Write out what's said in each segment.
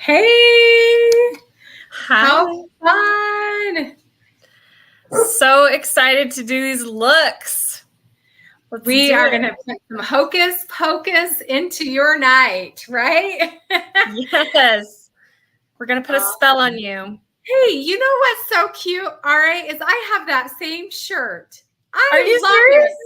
Hey, Hi. how fun! So excited to do these looks. Let's We do are it. going to put some hocus pocus into your night, right? Yes. We're going to put a spell on you. Hey, you know what's so cute, all right, is I have that same shirt. Are I you love serious? it.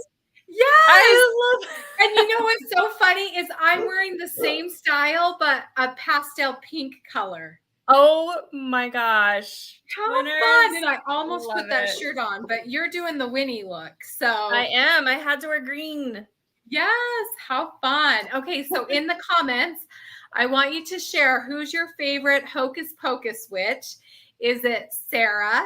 Yes. I love And you know what's so funny is I'm wearing the same style, but a pastel pink color. Oh my gosh. How fun. Twinners. And I almost Love put that it. shirt on, but you're doing the Winnie look. I So am. I had to wear green. yes, how fun. Okay, so in the comments, I want you to share who's your favorite Hocus Pocus witch. Is it Sarah,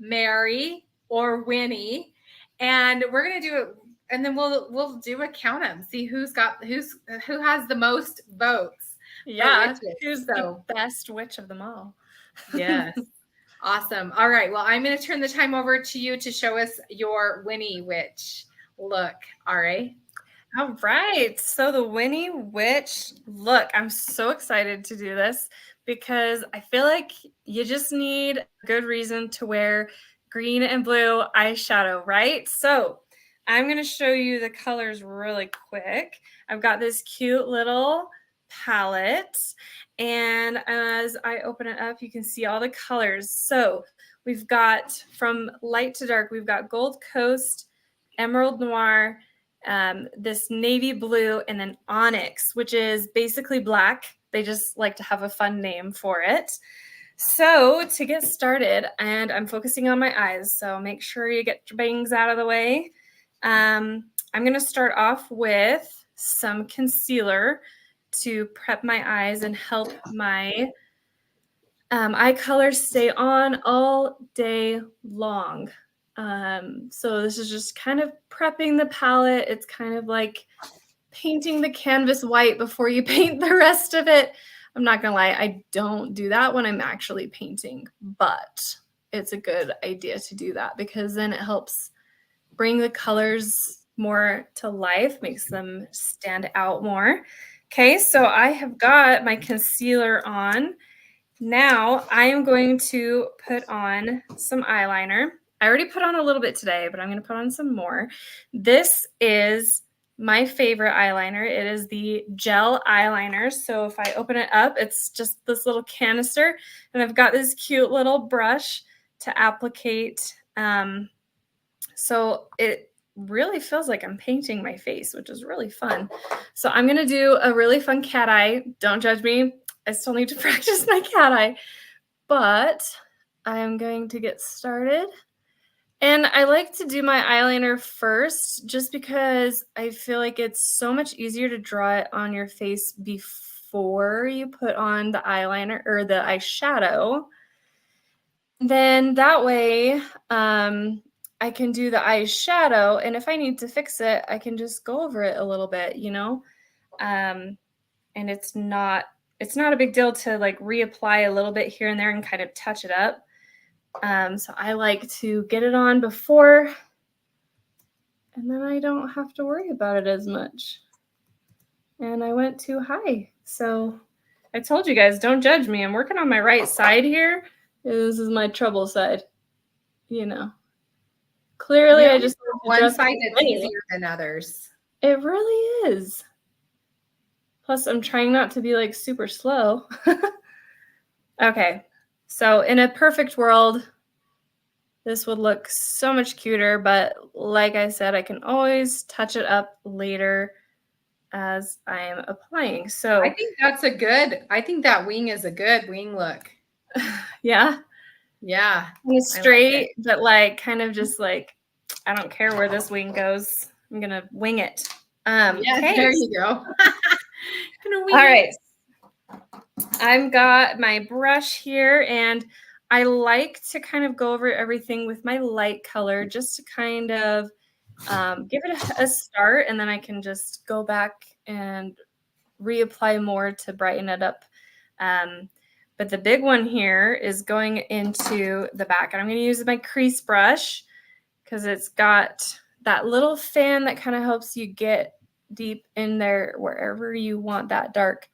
Mary, or Winnie? And we're gonna do it, and then we'll do a count 'em, see who has the most votes for Yeah. witches. Who's the So best witch of them all? yes. Awesome. All right. Well, I'm going to turn the time over to you to show us your Winnie Witch look. All right. All right. So the Winnie Witch look, I'm so excited to do this because I feel like you just need a good reason to wear green and blue eyeshadow, right? So I'm going to show you the colors really quick. I've got this cute little palette, and as I open it up, you can see all the colors. So we've got from light to dark, we've got Gold Coast, Emerald Noir, this navy blue, and then onyx, which is basically black. They just like to have a fun name for it. So to get started, and I'm focusing on my eyes, so make sure you get your bangs out of the way. I'm going to start off with some concealer to prep my eyes and help my eye color stay on all day long. So this is just kind of prepping the palette. It's kind of like painting the canvas white before you paint the rest of it. I'm not gonna lie, I don't do that when I'm actually painting, but it's a good idea to do that because then it helps bring the colors more to life, makes them stand out more. Okay, so I have got my concealer on. Now I am going to put on some eyeliner. I already put on a little bit today, but I'm going to put on some more. This is my favorite eyeliner. It is the gel eyeliner. So if I open it up, it's just this little canister, and I've got this cute little brush to applicate. So it really feels like I'm painting my face, which is really fun. So I'm going to do a really fun cat eye. Don't judge me. I still need to practice my cat eye, but I am going to get started. And I like to do my eyeliner first just because I feel like it's so much easier to draw it on your face before you put on the eyeliner or the eyeshadow. Then that way, I can do the eyeshadow, and if I need to fix it, I can just go over it a little bit, you know? And it's not a big deal to like reapply a little bit here and there and kind of touch it up. So I like to get it on before, and then I don't have to worry about it as much. And I went too high. So I told you guys, don't judge me. I'm working on my right side here. This is my trouble side, you know. Clearly, I just one side that's easier than others. It really is. Plus, I'm trying not to be like super slow. Okay, so in a perfect world, this would look so much cuter, but like I said, I can always touch it up later as I'm applying. So I think that wing is a good wing look. yeah. Yeah. And straight, but like kind of just like, I don't care where this wing goes. I'm gonna wing it. Yeah, okay. there you go. All right. I've got my brush here, and I like to kind of go over everything with my light color just to kind of give it a start, and then I can just go back and reapply more to brighten it up. But the big one here is going into the back, and I'm going to use my crease brush because it's got that little fan that kind of helps you get deep in there wherever you want that dark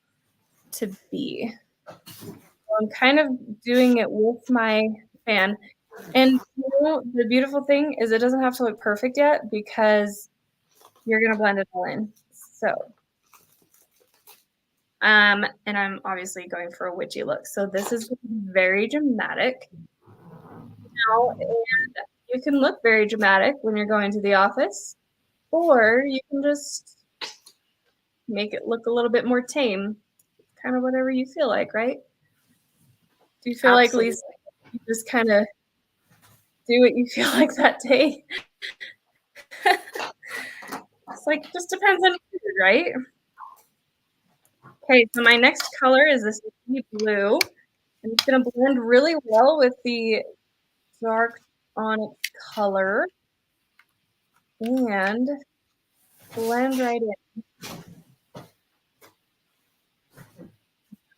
to be. I'm kind of doing it with my fan. And you know, the beautiful thing is it doesn't have to look perfect yet because you're going to blend it all in. So, and I'm obviously going for a witchy look. So this is very dramatic. Now, and you can look very dramatic when you're going to the office, or you can just make it look a little bit more tame. Kind of whatever you feel like, right? Do you feel Absolutely. like, Lisa, you just kind of do what you feel like that day? It's like, just depends on you, right? Okay, so my next color is this deep blue. And it's going to blend really well with the dark onyx color. And blend right in.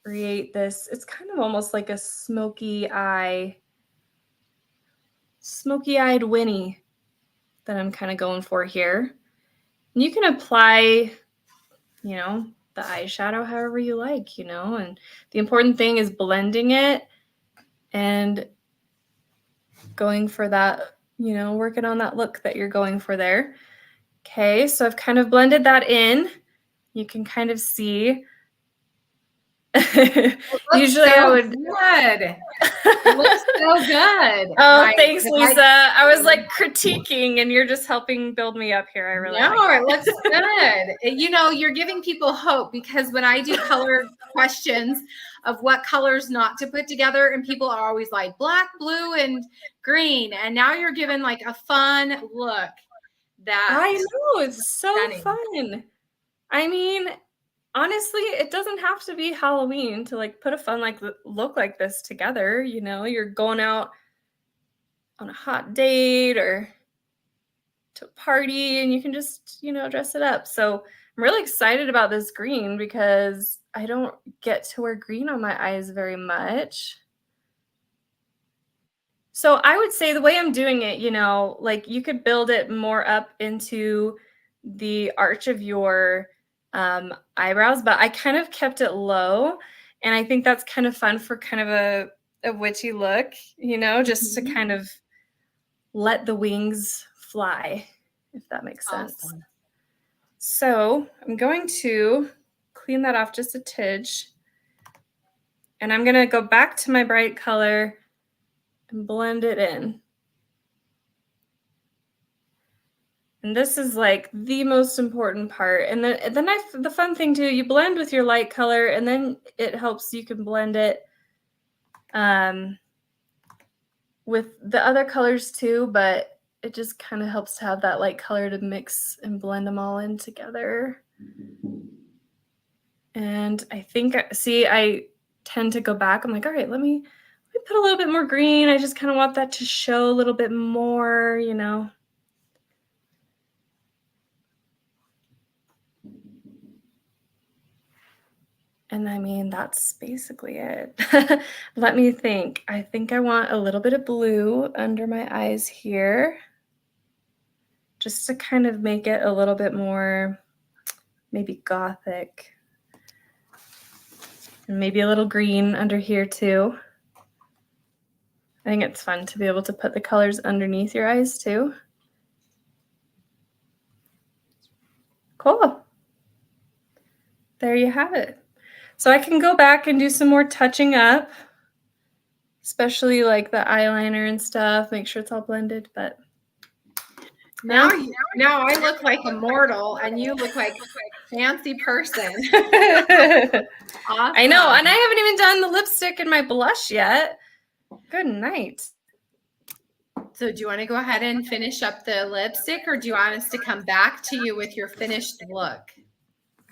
Create this, it's kind of almost like a smoky-eyed Winnie that I'm kind of going for here. And you can apply, you know, the eyeshadow however you like, you know, and the important thing is blending it and going for that, you know, working on that look that you're going for there. Okay, so I've kind of blended that in. You can kind of see. Usually so I would. Good. It looks so good. Oh, thanks, Lisa. I was like critiquing, and you're just helping build me up here. I really like it looks good. You know, you're giving people hope because when I do color questions of what colors not to put together, and people are always like black, blue, and green, and now you're given like a fun look. That I know, it's so stunning. fun. I mean, honestly, it doesn't have to be Halloween to like put a fun like look like this together. You know, you're going out on a hot date or to a party and you can just, you know, dress it up. So I'm really excited about this green because I don't get to wear green on my eyes very much. So I would say the way I'm doing it, you know, like you could build it more up into the arch of your eyebrows, but I kind of kept it low. And I think that's kind of fun for kind of a witchy look, you know, just to kind of let the wings fly, if that makes sense. Awesome. So I'm going to clean that off just a tidge. And I'm going to go back to my bright color and blend it in. And this is like the most important part. And then the fun thing too, you blend with your light color and then it helps, you can blend it with the other colors too, but it just kind of helps to have that light color to mix and blend them all in together. And I think, see, I tend to go back. I'm like, all right, let me put a little bit more green. I just kind of want that to show a little bit more, you know. And I mean, that's basically it. Let me think. I think I want a little bit of blue under my eyes here, just to kind of make it a little bit more maybe gothic. And maybe a little green under here too. I think it's fun to be able to put the colors underneath your eyes too. Cool. There you have it. So I can go back and do some more touching up, especially like the eyeliner and stuff, make sure it's all blended, but now I look like a mortal and you look like a fancy person. Awesome. I know, and I haven't even done the lipstick and my blush yet. Good night. So do you want to go ahead and finish up the lipstick or do you want us to come back to you with your finished look?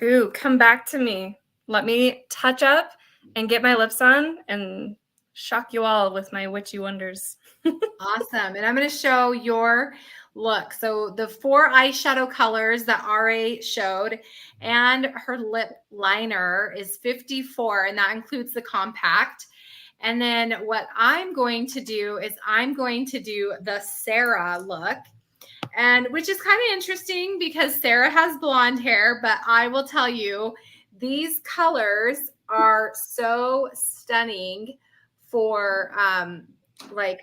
Ooh, come back to me. Let me touch up and get my lips on and shock you all with my witchy wonders. Awesome. And I'm going to show your look. So the 4 eyeshadow colors that RA showed and her lip liner is 54, and that includes the compact. And then what I'm going to do is I'm going to do the Sarah look, and which is kind of interesting because Sarah has blonde hair, but I will tell you these colors are so stunning for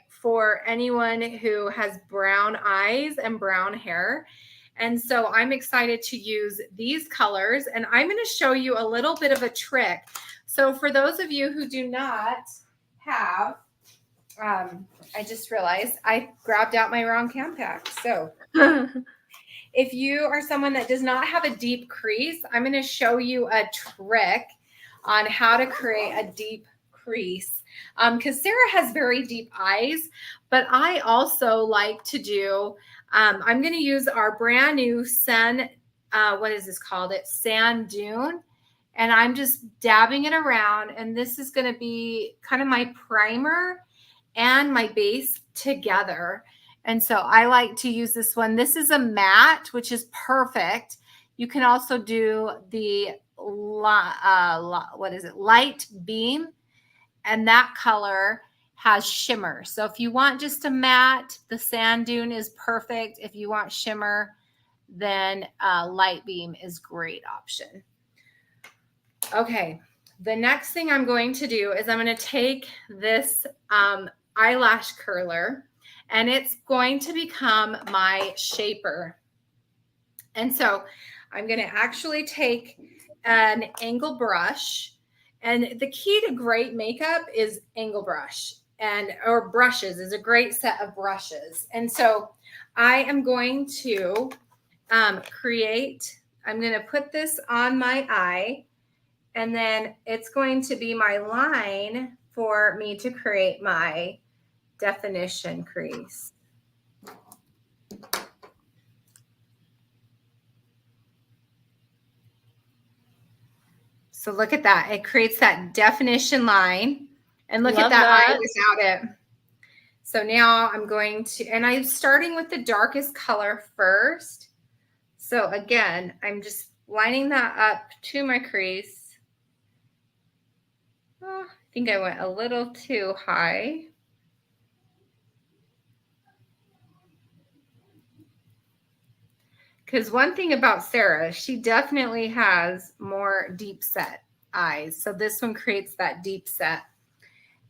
for anyone who has brown eyes and brown hair. And so I'm excited to use these colors, and I'm going to show you a little bit of a trick. So for those of you who do not have, I just realized I grabbed out my wrong cam pack. So if you are someone that does not have a deep crease, I'm going to show you a trick on how to create a deep crease. Because Sarah has very deep eyes, but I also like to do, I'm going to use our brand new what is this called? It's Sand Dune. And I'm just dabbing it around. And this is going to be kind of my primer and my base together. And so I like to use this one. This is a matte, which is perfect. You can also do the light beam, and that color has shimmer. So if you want just a matte, the Sand Dune is perfect. If you want shimmer, then light beam is great option. Okay, the next thing I'm going to do is I'm going to take this eyelash curler, and it's going to become my shaper. And so I'm going to actually take an angle brush, and the key to great makeup is angle brush, or brushes is a great set of brushes. And so I am going to I'm going to put this on my eye, and then it's going to be my line for me to create my definition crease. So look at that. It creates that definition line. And look at that eye without it. So now I'm going to, and I'm starting with the darkest color first. So again, I'm just lining that up to my crease. Oh, I think I went a little too high. Because one thing about Sarah, she definitely has more deep set eyes. So this one creates that deep set.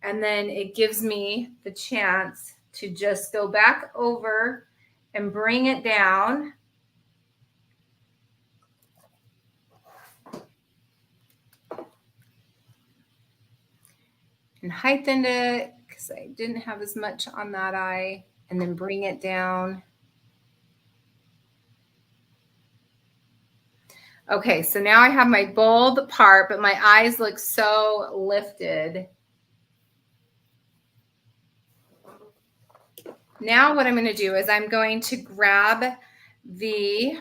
And then it gives me the chance to just go back over and bring it down. And heighten it because I didn't have as much on that eye, and then bring it down. Okay, so now I have my bold part, but my eyes look so lifted. Now what I'm going to do is I'm going to grab the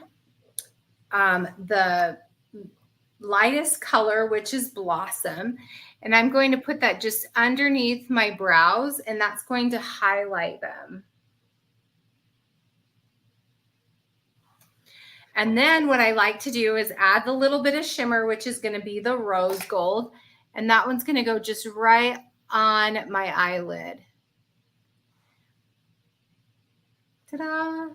lightest color, which is Blossom, and I'm going to put that just underneath my brows, and that's going to highlight them. And then what I like to do is add the little bit of shimmer, which is going to be the rose gold. And that one's going to go just right on my eyelid. Ta-da!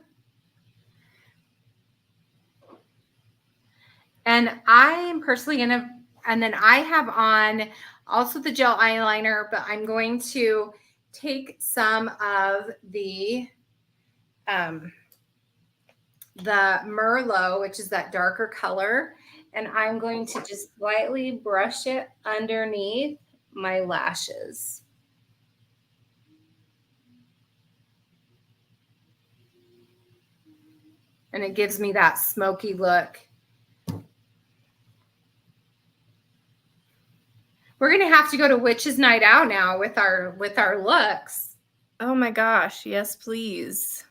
And I am personally going to, and then I have on also the gel eyeliner, but I'm going to take some of the Merlot, which is that darker color, and I'm going to just lightly brush it underneath my lashes. And it gives me that smoky look. We're going to have to go to Witches Night Out now with our looks. Oh my gosh, yes, please.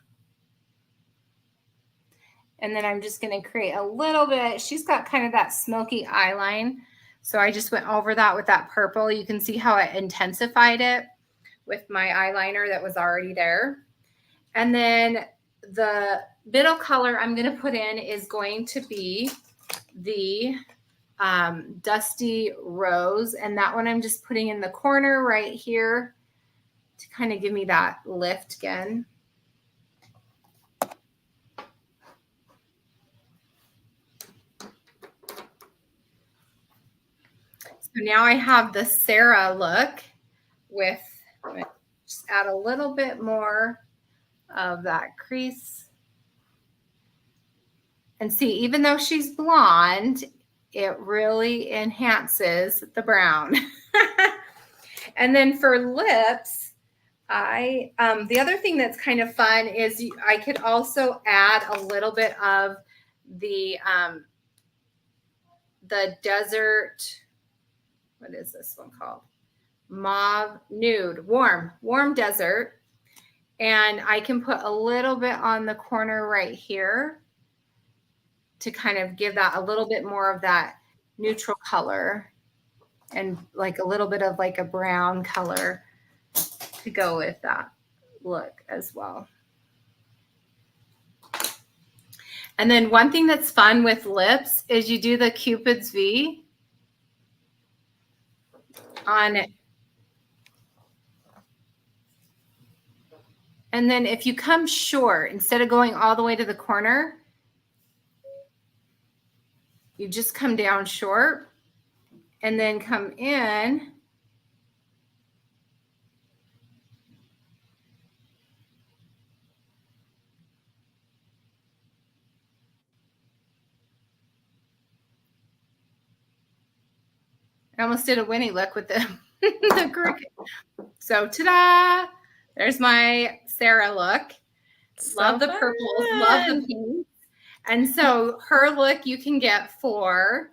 And then I'm just going to create a little bit. She's got kind of that smoky eyeline. So I just went over that with that purple. You can see how it intensified it with my eyeliner that was already there. And then the middle color I'm going to put in is going to be the Dusty Rose. And that one I'm just putting in the corner right here to kind of give me that lift again. So now I have the Sarah look with, just add a little bit more of that crease. And see, even though she's blonde, it really enhances the brown. And then for lips, the other thing that's kind of fun is I could also add a little bit of the desert, what is this one called? Mauve Nude, warm desert. And I can put a little bit on the corner right here to kind of give that a little bit more of that neutral color and like a little bit of like a brown color to go with that look as well. And then one thing that's fun with lips is you do the Cupid's V on it. And then if you come short, instead of going all the way to the corner, you just come down short and then come in. I almost did a Winnie look with the, the cricket. So ta-da! There's my Sarah look. Love the purples, love the pinks. And so her look you can get for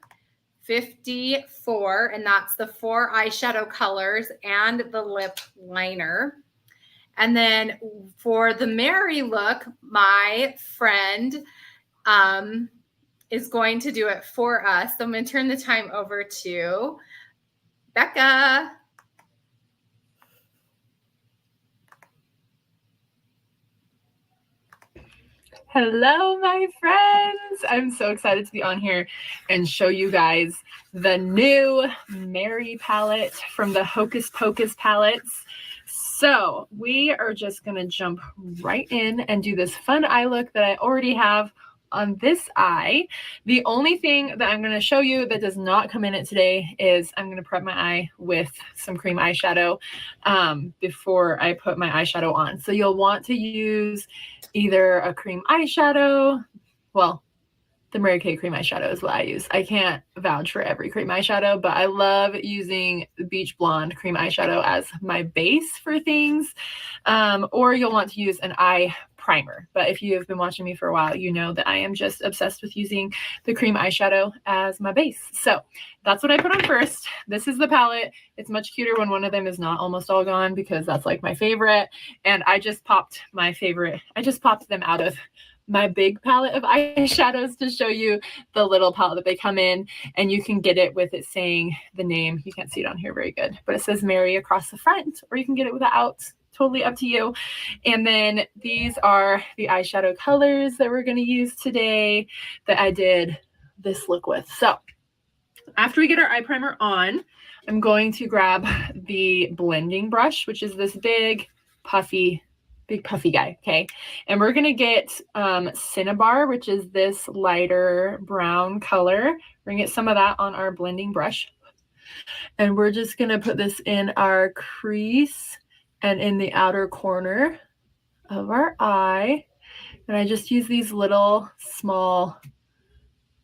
$54, and that's the 4 eyeshadow colors and the lip liner. And then for the Mary look, my friend is going to do it for us. So I'm going to turn the time over to Becca. Hello, my friends. I'm so excited to be on here and show you guys the new Mary palette from the Hocus Pocus palettes. So we are just going to jump right in and do this fun eye look that I already have on this eye. The only thing that I'm going to show you that does not come in it today is I'm going to prep my eye with some cream eyeshadow before I put my eyeshadow on. So you'll want to use either a cream eyeshadow, well, the Mary Kay cream eyeshadow is what I use. I can't vouch for every cream eyeshadow, but I love using Beach Blonde cream eyeshadow as my base for things. Or you'll want to use an eye primer. But if you have been watching me for a while, you know that I am just obsessed with using the cream eyeshadow as my base. So that's what I put on first. This is the palette. It's much cuter when one of them is not almost all gone because that's like my favorite. And I just popped my favorite. I just popped them out of my big palette of eyeshadows to show you the little palette that they come in, and you can get it with it saying the name. You can't see it on here very good, but it says Mary across the front, or you can get it without. Totally up to you. And then these are the eyeshadow colors that we're going to use today that I did this look with. So after we get our eye primer on, I'm going to grab the blending brush, which is this big puffy guy, okay? And we're gonna get Cinnabar, which is this lighter brown color. We're gonna get some of that on our blending brush. And we're just gonna put this in our crease and in the outer corner of our eye. And I just use these little small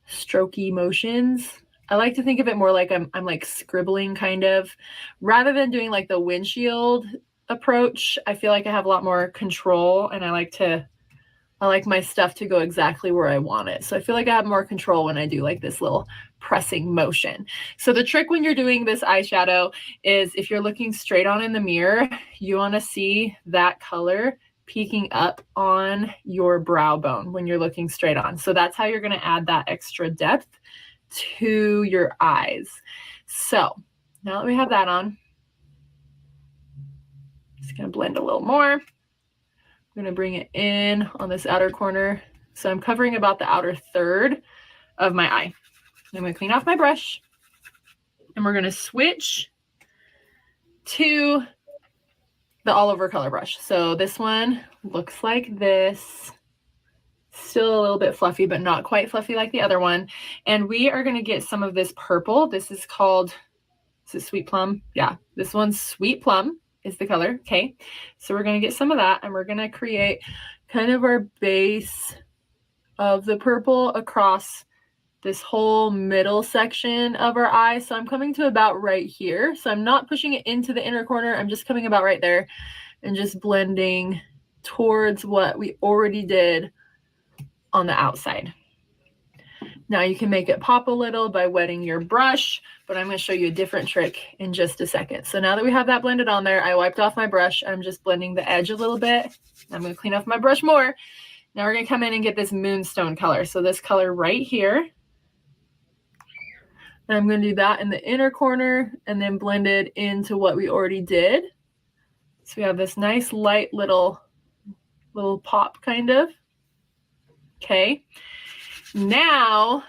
strokey motions. I like to think of it more like I'm like scribbling kind of, rather than doing like the windshield approach. I feel like I have a lot more control, and I like my stuff to go exactly where I want it. So I feel like I have more control when I do like this little pressing motion. So the trick when you're doing this eyeshadow is if you're looking straight on in the mirror, you want to see that color peeking up on your brow bone when you're looking straight on. So that's how you're going to add that extra depth to your eyes. So now that we have that on, just going to blend a little more. I'm going to bring it in on this outer corner. So I'm covering about the outer third of my eye. I'm going to clean off my brush, and we're going to switch to the all over color brush. So this one looks like this. Still a little bit fluffy, but not quite fluffy like the other one. And we are going to get some of this purple. This is called Is it Sweet Plum? Yeah, this one's Sweet Plum is the color. Okay, so we're going to get some of that, and we're going to create kind of our base of the purple across this whole middle section of our eye. So I'm coming to about right here. So I'm not pushing it into the inner corner. I'm just coming about right there and just blending towards what we already did on the outside. Now you can make it pop a little by wetting your brush, but I'm going to show you a different trick in just a second. So now that we have that blended on there, I wiped off my brush. I'm just blending the edge a little bit. I'm going to clean off my brush more. Now we're going to come in and get this moonstone color. So this color right here. And I'm going to do that in the inner corner and then blend it into what we already did. So we have this nice light little pop kind of. Okay. Now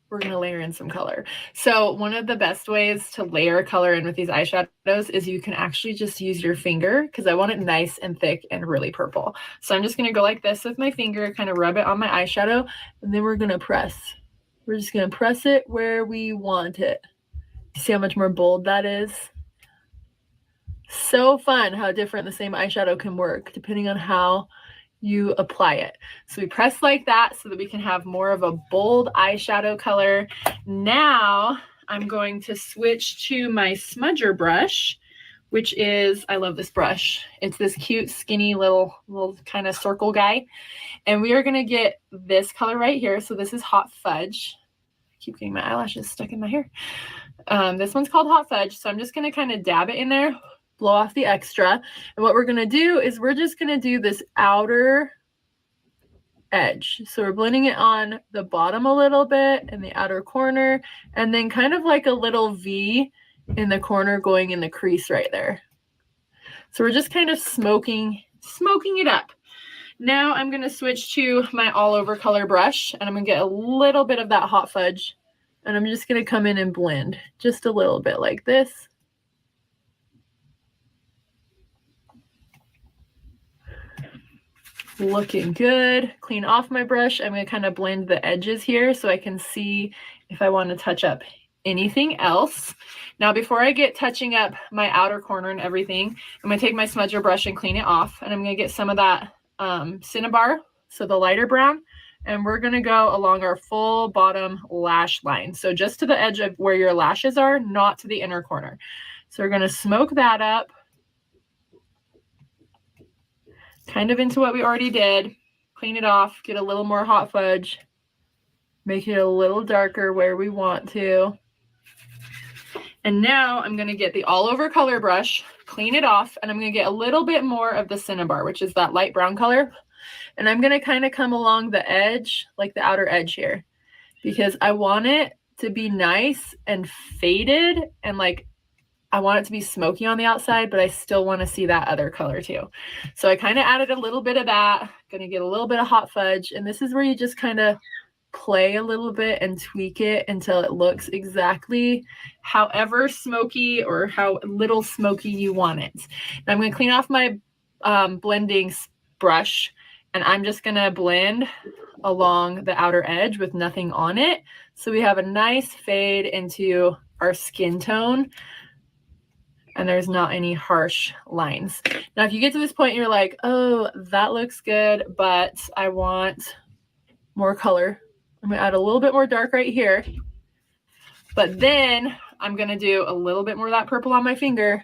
we're going to layer in some color. So one of the best ways to layer color in with these eyeshadows is you can actually just use your finger, because I want it nice and thick and really purple. So I'm just going to go like this with my finger, kind of rub it on my eyeshadow, and then we're going to press. We're just going to press it where we want it. See how much more bold that is? So fun how different the same eyeshadow can work depending on how you apply it. So we press like that so that we can have more of a bold eyeshadow color. Now I'm going to switch to my smudger brush, which is, I love this brush. It's this cute, skinny little kind of circle guy. And we are going to get this color right here. So this is Hot Fudge. I keep getting my eyelashes stuck in my hair. This one's called Hot Fudge. So I'm just going to kind of dab it in there, blow off the extra. And what we're going to do is we're just going to do this outer edge. So we're blending it on the bottom a little bit in the outer corner, and then kind of like a little V in the corner going in the crease right there. So we're just kind of smoking it up. Now I'm going to switch to my all over color brush, and I'm going to get a little bit of that Hot Fudge, and I'm just going to come in and blend just a little bit like this. Looking good. Clean off my brush. I'm going to kind of blend the edges here so I can see if I want to touch up anything else. Now, before I get touching up my outer corner and everything, I'm going to take my smudger brush and clean it off, and I'm going to get some of that Cinnabar, so the lighter brown, and we're going to go along our full bottom lash line. So just to the edge of where your lashes are, not to the inner corner. So we're going to smoke that up kind of into what we already did, clean it off, get a little more Hot Fudge, make it a little darker where we want to. And now I'm going to get the all over color brush, clean it off, and I'm going to get a little bit more of the Cinnabar, which is that light brown color. And I'm going to kind of come along the edge, like the outer edge here, because I want it to be nice and faded, and like I want it to be smoky on the outside, but I still want to see that other color too. So I kind of added a little bit of that. Going to get a little bit of Hot Fudge, and this is where you just kind of play a little bit and tweak it until it looks exactly however smoky or how little smoky you want it. Now I'm going to clean off my blending brush, and I'm just going to blend along the outer edge with nothing on it. So we have a nice fade into our skin tone, and there's not any harsh lines. Now, if you get to this point, you're like, oh, that looks good, but I want more color. I'm going to add a little bit more dark right here. But then I'm going to do a little bit more of that purple on my finger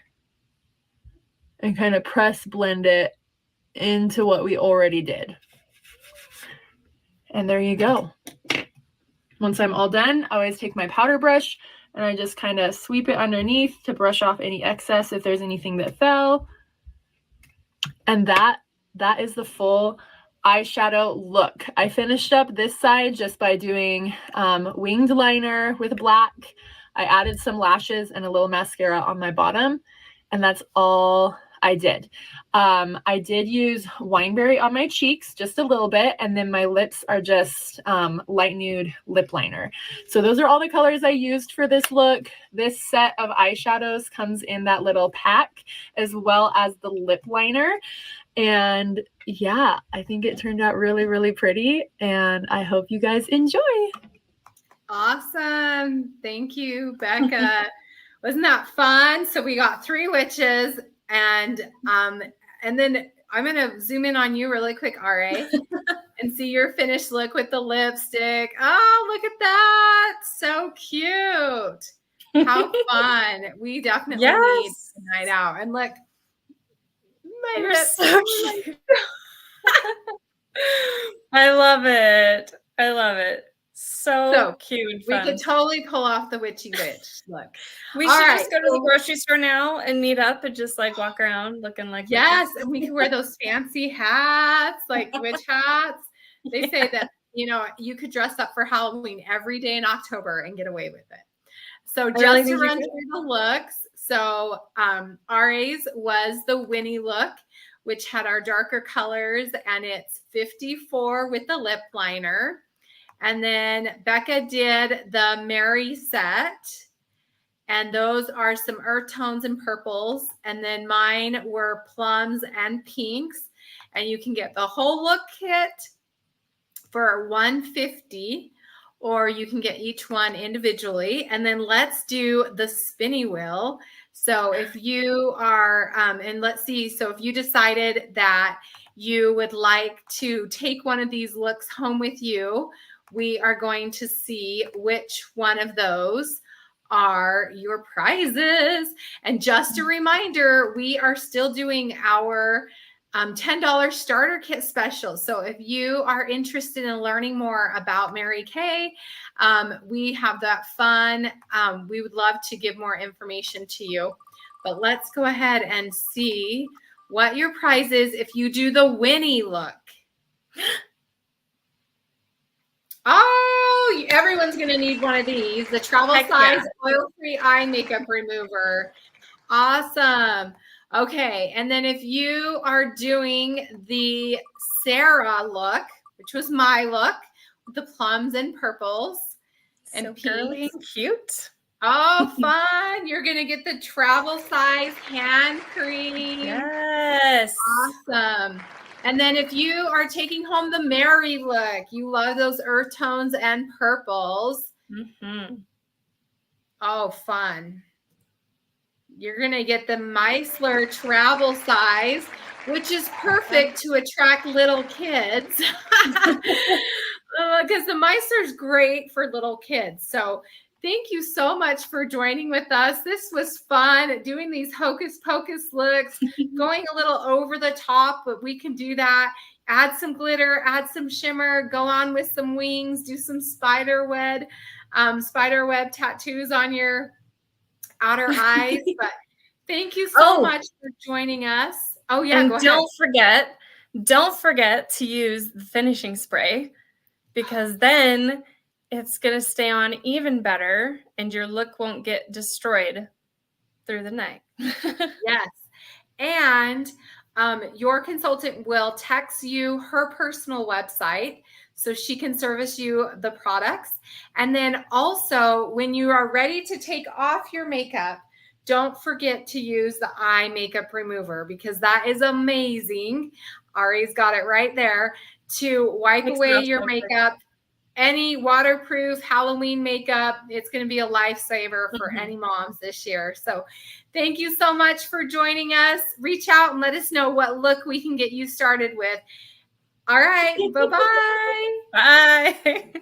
and kind of press blend it into what we already did. And there you go. Once I'm all done, I always take my powder brush and I just kind of sweep it underneath to brush off any excess if there's anything that fell. And that is the full eyeshadow look. I finished up this side just by doing winged liner with black. I added some lashes and a little mascara on my bottom, and that's all I did. I did use Wineberry on my cheeks just a little bit, and then my lips are just light nude lip liner. So those are all the colors I used for this look. This set of eyeshadows comes in that little pack, as well as the lip liner. And yeah, I think it turned out really, really pretty, and I hope you guys enjoy. Awesome. Thank you, Becca. Wasn't that fun? So we got 3 witches, and then I'm gonna zoom in on you really quick, RA, and see your finished look with the lipstick. Oh, look at that. So cute. How fun. We definitely need Yes. a night out. And look, my You're lips. so cute. I love it. I love it. So cute and We fun. could totally pull off the witchy witch look. We All should right, just go to the grocery store now and meet up and just like walk around looking like yes, witches. and we can wear those fancy hats, like witch hats. They say that, you could dress up for Halloween every day in October and get away with it. So really just to think you run could. through the looks. So RA's was the Winnie look, which had our darker colors, and it's 54 with the lip liner. And then Becca did the Mary set. And those are some earth tones and purples. And then mine were plums and pinks. And you can get the whole look kit for $150, or you can get each one individually. And then let's do the spinny wheel. So if you are, and let's see, so if you decided that you would like to take one of these looks home with you, we are going to see which one of those are your prizes. And just a reminder, we are still doing our $10 starter kit special. So if you are interested in learning more about Mary Kay, we have that fun. We would love to give more information to you. But let's go ahead and see what your prize is if you do the Winnie look. Oh, everyone's going to need one of these. The travel size oil-free eye makeup remover. Awesome. Okay. And then if you are doing the Sarah look, which was my look, with the plums and purples and So girly and cute. Oh, fun. You're going to get the travel size hand cream. Yes. Awesome. And then if you are taking home the Mary look, you love those earth tones and purples. Mm-hmm. Oh, fun. You're going to get the Meisler travel size, which is perfect to attract little kids. Because the Meisler's great for little kids. So thank you so much for joining with us. This was fun, doing these hocus pocus looks, going a little over the top, but we can do that. Add some glitter, add some shimmer, go on with some wings, do some spider web tattoos on your outer eyes. But thank you so much for joining us. Oh yeah, and go ahead. Don't forget to use the finishing spray, because then it's going to stay on even better and your look won't get destroyed through the night. Yes. And your consultant will text you her personal website so she can service you the products. And then also, when you are ready to take off your makeup, don't forget to use the eye makeup remover, because that is amazing. Ari's got it right there to wipe away your makeup. Any waterproof Halloween makeup, it's going to be a lifesaver for any moms this year. So thank you so much for joining us. Reach out and let us know what look we can get you started with. All right. Bye-bye. Bye.